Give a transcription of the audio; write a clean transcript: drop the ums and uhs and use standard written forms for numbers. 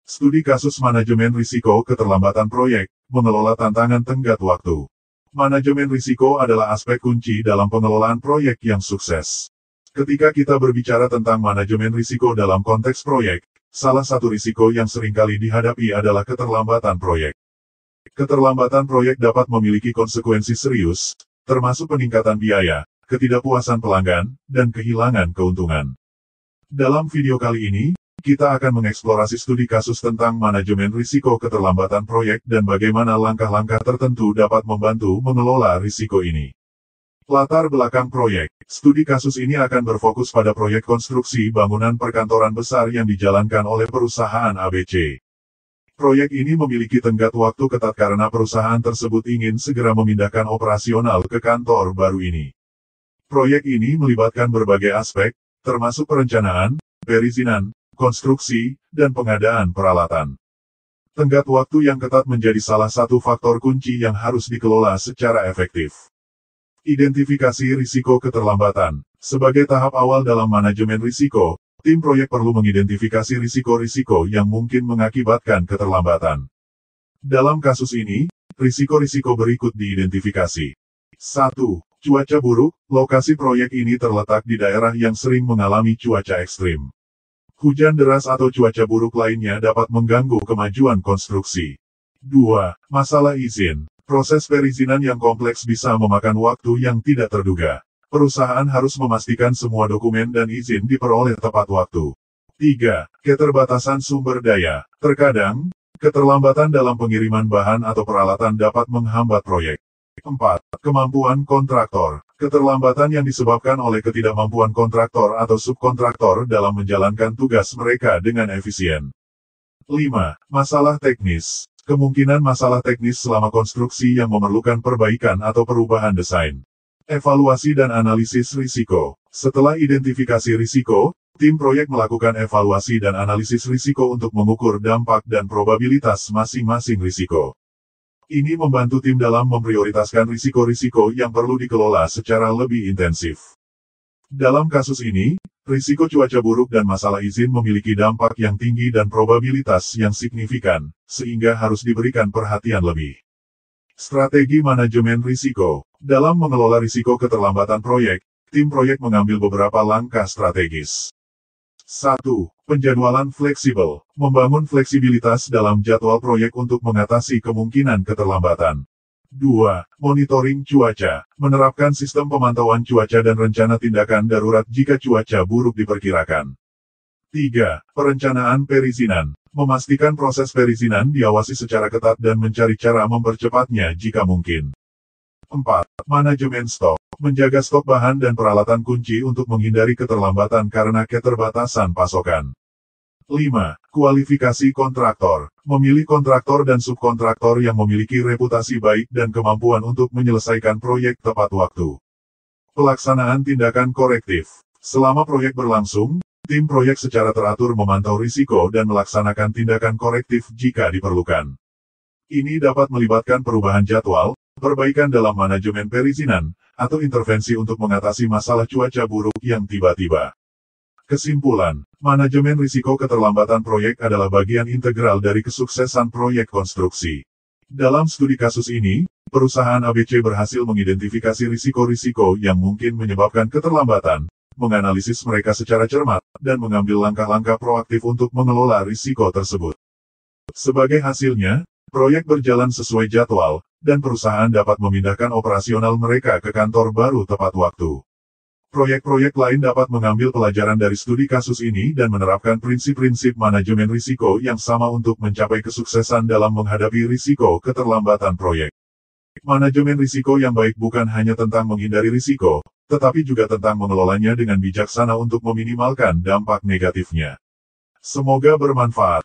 Studi kasus manajemen risiko keterlambatan proyek, mengelola tantangan tenggat waktu. Manajemen risiko adalah aspek kunci dalam pengelolaan proyek yang sukses. Ketika kita berbicara tentang manajemen risiko dalam konteks proyek, salah satu risiko yang seringkali dihadapi adalah keterlambatan proyek. Keterlambatan proyek dapat memiliki konsekuensi serius, termasuk peningkatan biaya, ketidakpuasan pelanggan, dan kehilangan keuntungan. Dalam video kali ini, kita akan mengeksplorasi studi kasus tentang manajemen risiko keterlambatan proyek dan bagaimana langkah-langkah tertentu dapat membantu mengelola risiko ini. Latar belakang proyek. Studi kasus ini akan berfokus pada proyek konstruksi bangunan perkantoran besar yang dijalankan oleh perusahaan ABC. Proyek ini memiliki tenggat waktu ketat karena perusahaan tersebut ingin segera memindahkan operasional ke kantor baru ini. Proyek ini melibatkan berbagai aspek, termasuk perencanaan, perizinan, konstruksi, dan pengadaan peralatan. Tenggat waktu yang ketat menjadi salah satu faktor kunci yang harus dikelola secara efektif. Identifikasi risiko keterlambatan. Sebagai tahap awal dalam manajemen risiko, tim proyek perlu mengidentifikasi risiko-risiko yang mungkin mengakibatkan keterlambatan. Dalam kasus ini, risiko-risiko berikut diidentifikasi. 1. Cuaca buruk. Lokasi proyek ini terletak di daerah yang sering mengalami cuaca ekstrim. Hujan deras atau cuaca buruk lainnya dapat mengganggu kemajuan konstruksi. 2. Masalah izin. Proses perizinan yang kompleks bisa memakan waktu yang tidak terduga. Perusahaan harus memastikan semua dokumen dan izin diperoleh tepat waktu. 3. Keterbatasan sumber daya. Terkadang, keterlambatan dalam pengiriman bahan atau peralatan dapat menghambat proyek. 4. Kemampuan kontraktor. Keterlambatan yang disebabkan oleh ketidakmampuan kontraktor atau subkontraktor dalam menjalankan tugas mereka dengan efisien. 5. Masalah teknis. Kemungkinan masalah teknis selama konstruksi yang memerlukan perbaikan atau perubahan desain. Evaluasi dan analisis risiko. Setelah identifikasi risiko, tim proyek melakukan evaluasi dan analisis risiko untuk mengukur dampak dan probabilitas masing-masing risiko. Ini membantu tim dalam memprioritaskan risiko-risiko yang perlu dikelola secara lebih intensif. Dalam kasus ini, risiko cuaca buruk dan masalah izin memiliki dampak yang tinggi dan probabilitas yang signifikan, sehingga harus diberikan perhatian lebih. Strategi manajemen risiko. Dalam mengelola risiko keterlambatan proyek, tim proyek mengambil beberapa langkah strategis. 1. Penjadwalan fleksibel. Membangun fleksibilitas dalam jadwal proyek untuk mengatasi kemungkinan keterlambatan. 2. Monitoring cuaca. Menerapkan sistem pemantauan cuaca dan rencana tindakan darurat jika cuaca buruk diperkirakan. 3. Perencanaan perizinan. Memastikan proses perizinan diawasi secara ketat dan mencari cara mempercepatnya jika mungkin. 4. Manajemen stok. Menjaga stok bahan dan peralatan kunci untuk menghindari keterlambatan karena keterbatasan pasokan. 5. Kualifikasi kontraktor. Memilih kontraktor dan subkontraktor yang memiliki reputasi baik dan kemampuan untuk menyelesaikan proyek tepat waktu. Pelaksanaan tindakan korektif. Selama proyek berlangsung, tim proyek secara teratur memantau risiko dan melaksanakan tindakan korektif jika diperlukan. Ini dapat melibatkan perubahan jadwal, perbaikan dalam manajemen perizinan, atau intervensi untuk mengatasi masalah cuaca buruk yang tiba-tiba. Kesimpulan, manajemen risiko keterlambatan proyek adalah bagian integral dari kesuksesan proyek konstruksi. Dalam studi kasus ini, perusahaan ABC berhasil mengidentifikasi risiko-risiko yang mungkin menyebabkan keterlambatan, menganalisis mereka secara cermat, dan mengambil langkah-langkah proaktif untuk mengelola risiko tersebut. Sebagai hasilnya, proyek berjalan sesuai jadwal, dan perusahaan dapat memindahkan operasional mereka ke kantor baru tepat waktu. Proyek-proyek lain dapat mengambil pelajaran dari studi kasus ini dan menerapkan prinsip-prinsip manajemen risiko yang sama untuk mencapai kesuksesan dalam menghadapi risiko keterlambatan proyek. Manajemen risiko yang baik bukan hanya tentang menghindari risiko, tetapi juga tentang mengelolanya dengan bijaksana untuk meminimalkan dampak negatifnya. Semoga bermanfaat.